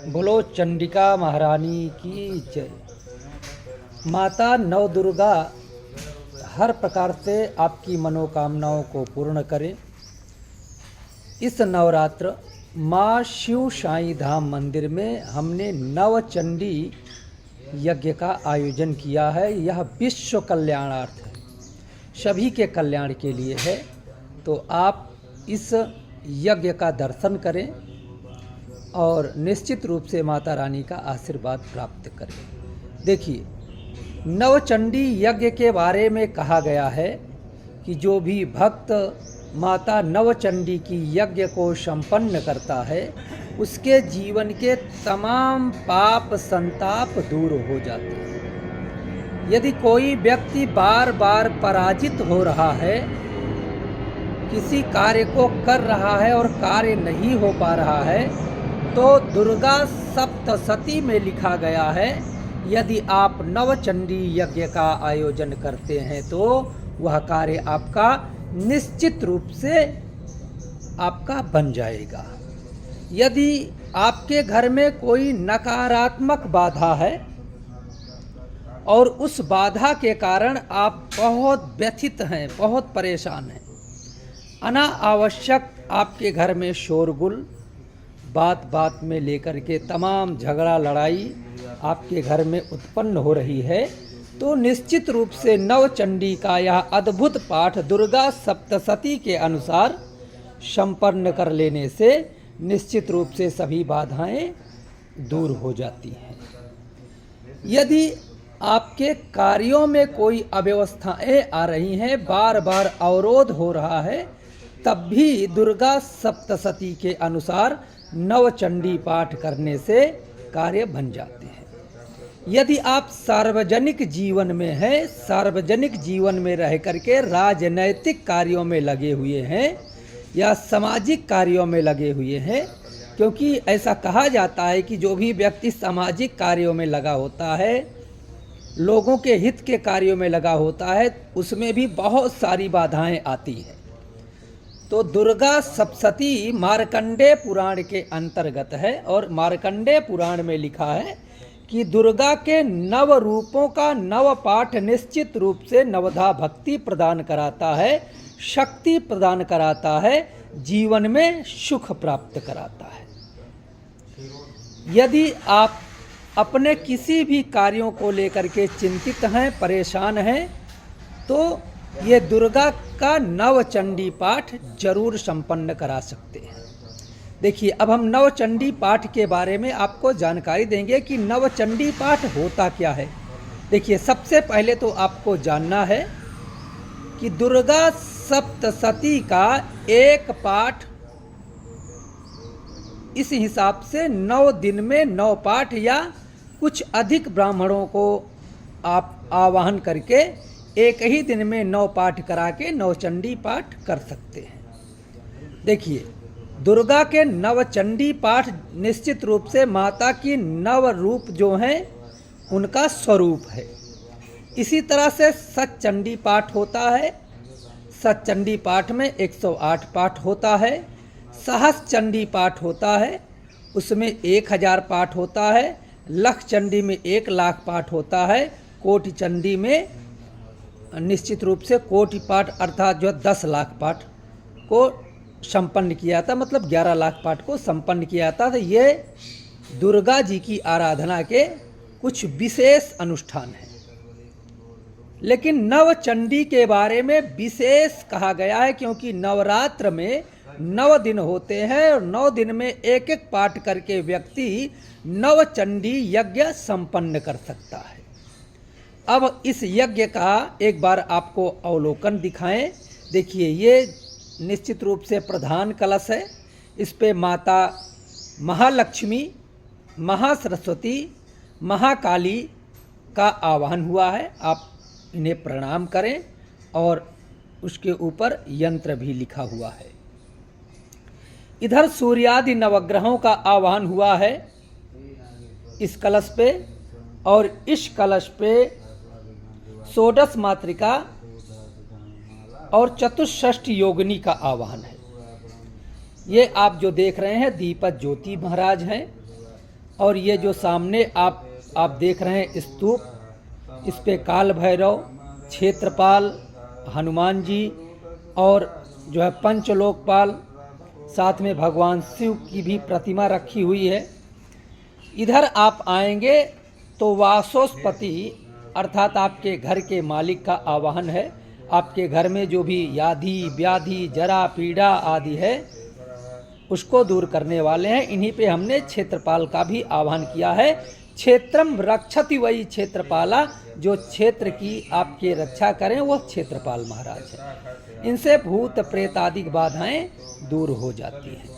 बोलो चंडिका महारानी की जय। माता नव दुर्गा हर प्रकार से आपकी मनोकामनाओं को पूर्ण करें। इस नवरात्र माँ शिव साई धाम मंदिर में हमने नवचंडी यज्ञ का आयोजन किया है। यह विश्व कल्याणार्थ है, सभी के कल्याण के लिए है। तो आप इस यज्ञ का दर्शन करें और निश्चित रूप से माता रानी का आशीर्वाद प्राप्त करें। देखिए, नवचंडी यज्ञ के बारे में कहा गया है कि जो भी भक्त माता नवचंडी की यज्ञ को संपन्न करता है उसके जीवन के तमाम पाप संताप दूर हो जाते हैं। यदि कोई व्यक्ति बार बार पराजित हो रहा है, किसी कार्य को कर रहा है और कार्य नहीं हो पा रहा है, तो दुर्गा सप्तशती में लिखा गया है यदि आप नवचंडी यज्ञ का आयोजन करते हैं तो वह कार्य आपका निश्चित रूप से आपका बन जाएगा। यदि आपके घर में कोई नकारात्मक बाधा है और उस बाधा के कारण आप बहुत व्यथित हैं, बहुत परेशान हैं, अनावश्यक आपके घर में शोरगुल, बात बात में लेकर के तमाम झगड़ा लड़ाई आपके घर में उत्पन्न हो रही है, तो निश्चित रूप से नवचंडी का यह अद्भुत पाठ दुर्गा सप्तशती के अनुसार संपन्न कर लेने से निश्चित रूप से सभी बाधाएं दूर हो जाती हैं। यदि आपके कार्यों में कोई अव्यवस्थाएं आ रही हैं, बार बार अवरोध हो रहा है, तब भी दुर्गा सप्तशती के अनुसार नवचंडी पाठ करने से कार्य बन जाते हैं। यदि आप सार्वजनिक जीवन में हैं, सार्वजनिक जीवन में रह करके राजनैतिक कार्यों में लगे हुए हैं या सामाजिक कार्यों में लगे हुए हैं, क्योंकि ऐसा कहा जाता है कि जो भी व्यक्ति सामाजिक कार्यों में लगा होता है, लोगों के हित के कार्यों में लगा होता है, उसमें भी बहुत सारी बाधाएं आती हैं। तो दुर्गा सप्तशती मार्कंडेय पुराण के अंतर्गत है और मार्कंडेय पुराण में लिखा है कि दुर्गा के नव रूपों का नव पाठ निश्चित रूप से नवधा भक्ति प्रदान कराता है, शक्ति प्रदान कराता है, जीवन में सुख प्राप्त कराता है। यदि आप अपने किसी भी कार्यों को लेकर के चिंतित हैं, परेशान हैं, तो ये दुर्गा का नवचंडी पाठ जरूर संपन्न करा सकते हैं। देखिए, अब हम नवचंडी पाठ के बारे में आपको जानकारी देंगे कि नवचंडी पाठ होता क्या है। देखिए, सबसे पहले तो आपको जानना है कि दुर्गा सप्तशती का एक पाठ इस हिसाब से 9 दिन में 9 पाठ या कुछ अधिक ब्राह्मणों को आप आवाहन करके एक ही दिन में 9 पाठ करा के नवचंडी पाठ कर सकते हैं। देखिए, दुर्गा के नवचंडी पाठ निश्चित रूप से माता की नव रूप जो हैं उनका स्वरूप है। इसी तरह से सतचंडी पाठ होता है। सतचंडी पाठ में 108 पाठ होता है। सहस्रचंडी पाठ होता है, उसमें 1000 पाठ होता है। लक्षचंडी में 1,00,000 पाठ होता है। कोटि चंडी में निश्चित रूप से कोटि पाठ अर्थात जो 10 लाख पाठ को संपन्न किया था, मतलब 11 लाख पाठ को संपन्न किया था। तो ये दुर्गा जी की आराधना के कुछ विशेष अनुष्ठान हैं। लेकिन नवचंडी के बारे में विशेष कहा गया है, क्योंकि नवरात्र में 9 दिन होते हैं और 9 दिन में एक एक पाठ करके व्यक्ति नवचंडी यज्ञ संपन्न कर सकता है। अब इस यज्ञ का एक बार आपको अवलोकन दिखाएं। देखिए, ये निश्चित रूप से प्रधान कलश है। इस पे माता महालक्ष्मी, महासरस्वती, महाकाली का आवाहन हुआ है। आप इन्हें प्रणाम करें और उसके ऊपर यंत्र भी लिखा हुआ है। इधर सूर्यादि नवग्रहों का आवाहन हुआ है इस कलश पे, और इस कलश पे षोडश मातृका और चतुष्षष्ठ योगिनी का आवाहन है। ये आप जो देख रहे हैं दीपक ज्योति महाराज हैं और ये जो सामने आप देख रहे हैं स्तूप, इस पे काल भैरव, क्षेत्रपाल, हनुमान जी और जो है पंचलोकपाल, साथ में भगवान शिव की भी प्रतिमा रखी हुई है। इधर आप आएंगे तो वासोस्पति अर्थात आपके घर के मालिक का आवाहन है। आपके घर में जो भी याधि व्याधि जरा पीड़ा आदि है उसको दूर करने वाले हैं। इन्हीं पे हमने क्षेत्रपाल का भी आह्वान किया है। क्षेत्रम रक्षति वही क्षेत्रपाला, जो क्षेत्र की आपकी रक्षा करें वो क्षेत्रपाल महाराज है। इनसे भूत प्रेत आदि बाधाएं दूर हो जाती हैं।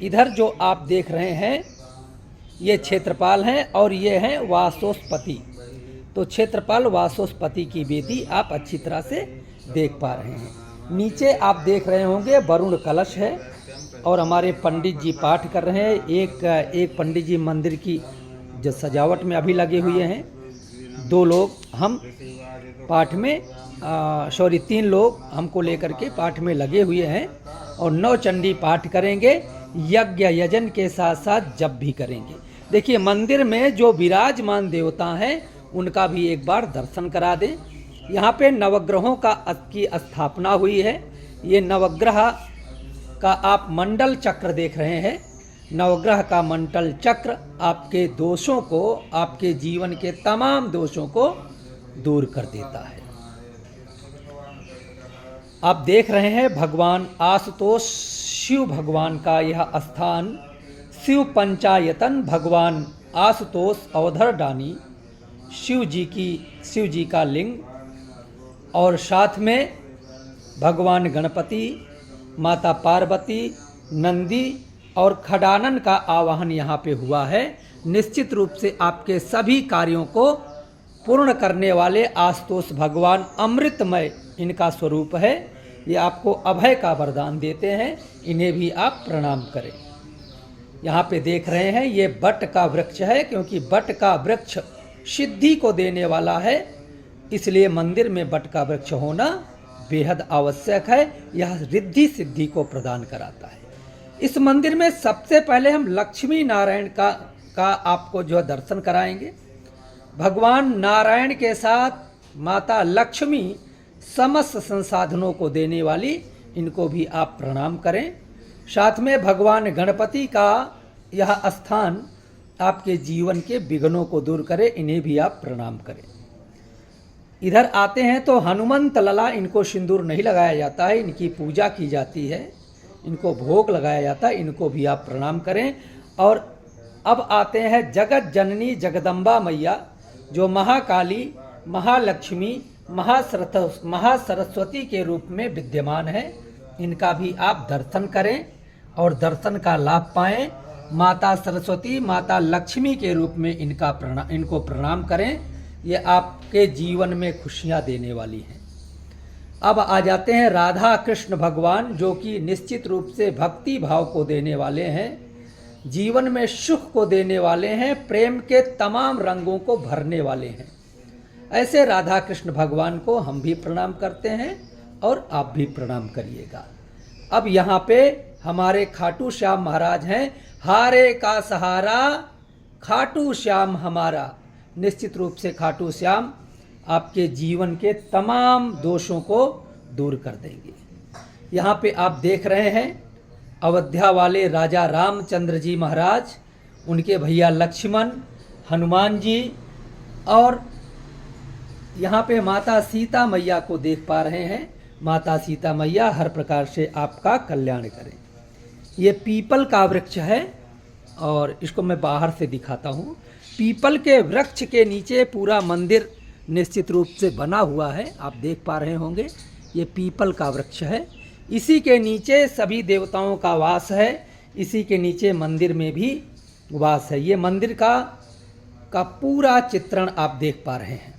इधर जो आप देख रहे हैं ये क्षेत्रपाल हैं और ये हैं वासोस्पति। तो क्षेत्रपाल वासोस्पति की वेदी आप अच्छी तरह से देख पा रहे हैं। नीचे आप देख रहे होंगे वरुण कलश है और हमारे पंडित जी पाठ कर रहे हैं। एक पंडित जी मंदिर की जो सजावट में अभी लगे हुए हैं। 2 लोग हम पाठ में 3 लोग हमको लेकर के पाठ में लगे हुए हैं और 9 चंडी पाठ करेंगे। यज्ञ यजन के साथ साथ जप भी करेंगे। देखिए मंदिर में जो विराजमान देवता हैं उनका भी एक बार दर्शन करा दें। यहाँ पे नवग्रहों की स्थापना हुई है। ये नवग्रह का आप मंडल चक्र देख रहे हैं। नवग्रह का मंडल चक्र आपके दोषों को, आपके जीवन के तमाम दोषों को दूर कर देता है। आप देख रहे हैं भगवान आशुतोष शिव भगवान का यह स्थान, शिव पंचायतन भगवान आशुतोष अवधरदानी शिव जी का लिंग और साथ में भगवान गणपति, माता पार्वती, नंदी और खडानन का आवाहन यहाँ पे हुआ है। निश्चित रूप से आपके सभी कार्यों को पूर्ण करने वाले आशुतोष भगवान अमृतमय इनका स्वरूप है। ये आपको अभय का वरदान देते हैं। इन्हें भी आप प्रणाम करें। यहाँ पे देख रहे हैं ये बट का वृक्ष है, क्योंकि बट का वृक्ष सिद्धि को देने वाला है, इसलिए मंदिर में बट का वृक्ष होना बेहद आवश्यक है। यह रिद्धि सिद्धि को प्रदान कराता है। इस मंदिर में सबसे पहले हम लक्ष्मी नारायण का आपको जो दर्शन कराएंगे। भगवान नारायण के साथ माता लक्ष्मी समस्त संसाधनों को देने वाली, इनको भी आप प्रणाम करें। साथ में भगवान गणपति का यह स्थान आपके जीवन के विघ्नों को दूर करे, इन्हें भी आप प्रणाम करें। इधर आते हैं तो हनुमंत लला, इनको सिंदूर नहीं लगाया जाता है, इनकी पूजा की जाती है, इनको भोग लगाया जाता है, इनको भी आप प्रणाम करें। और अब आते हैं जगत जननी जगदम्बा मैया, जो महाकाली, महालक्ष्मी, महासरस्वती के रूप में विद्यमान है। इनका भी आप दर्शन करें और दर्शन का लाभ पाएं। माता सरस्वती, माता लक्ष्मी के रूप में इनको प्रणाम करें। ये आपके जीवन में खुशियां देने वाली हैं। अब आ जाते हैं राधा कृष्ण भगवान, जो कि निश्चित रूप से भक्ति भाव को देने वाले हैं, जीवन में सुख को देने वाले हैं, प्रेम के तमाम रंगों को भरने वाले हैं। ऐसे राधा कृष्ण भगवान को हम भी प्रणाम करते हैं और आप भी प्रणाम करिएगा। अब यहाँ पे हमारे खाटू श्याम महाराज हैं। हारे का सहारा खाटू श्याम हमारा। निश्चित रूप से खाटू श्याम आपके जीवन के तमाम दोषों को दूर कर देंगे। यहाँ पे आप देख रहे हैं अयोध्या वाले राजा रामचंद्र जी महाराज, उनके भैया लक्ष्मण, हनुमान जी, और यहाँ पे माता सीता मैया को देख पा रहे हैं। माता सीता मैया हर प्रकार से आपका कल्याण करें। ये पीपल का वृक्ष है और इसको मैं बाहर से दिखाता हूँ। पीपल के वृक्ष के नीचे पूरा मंदिर निश्चित रूप से बना हुआ है, आप देख पा रहे होंगे। ये पीपल का वृक्ष है, इसी के नीचे सभी देवताओं का वास है, इसी के नीचे मंदिर में भी वास है। ये मंदिर का पूरा चित्रण आप देख पा रहे हैं।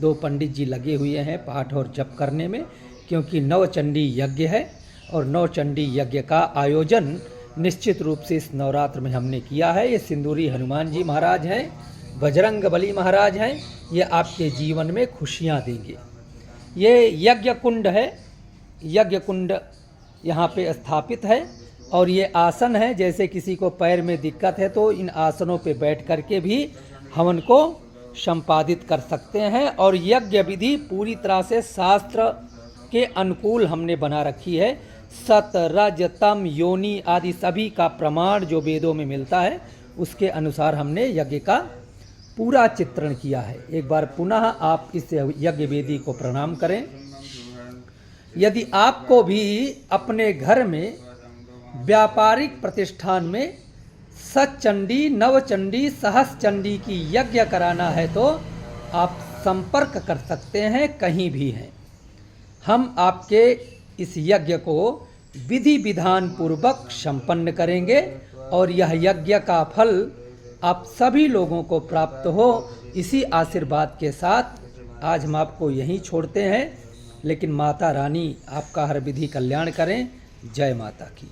2 पंडित जी लगे हुए हैं पाठ और जप करने में, क्योंकि 9 चंडी यज्ञ है और 9 चंडी यज्ञ का आयोजन निश्चित रूप से इस नवरात्र में हमने किया है। ये सिंदूरी हनुमान जी महाराज हैं, बजरंग बली महाराज हैं। ये आपके जीवन में खुशियाँ देंगे। ये यज्ञ कुंड है, यज्ञ कुंड यहाँ पे स्थापित है। और ये आसन है, जैसे किसी को पैर में दिक्कत है तो इन आसनों पे बैठ करके भी हवन को संपादित कर सकते हैं। और यज्ञ विधि पूरी तरह से शास्त्र के अनुकूल हमने बना रखी है। सत, रज, तम, योनि आदि सभी का प्रमाण जो वेदों में मिलता है उसके अनुसार हमने यज्ञ का पूरा चित्रण किया है। एक बार पुनः आप इस यज्ञ वेदी को प्रणाम करें। यदि आपको भी अपने घर में व्यापारिक प्रतिष्ठान में सतचंडी, नवचंडी, सहस्रचंडी की यज्ञ कराना है तो आप संपर्क कर सकते हैं, कहीं भी हैं। हम आपके इस यज्ञ को विधि विधान पूर्वक संपन्न करेंगे और यह यज्ञ का फल आप सभी लोगों को प्राप्त हो, इसी आशीर्वाद के साथ आज हम आपको यहीं छोड़ते हैं। लेकिन माता रानी आपका हर विधि कल्याण करें। जय माता की।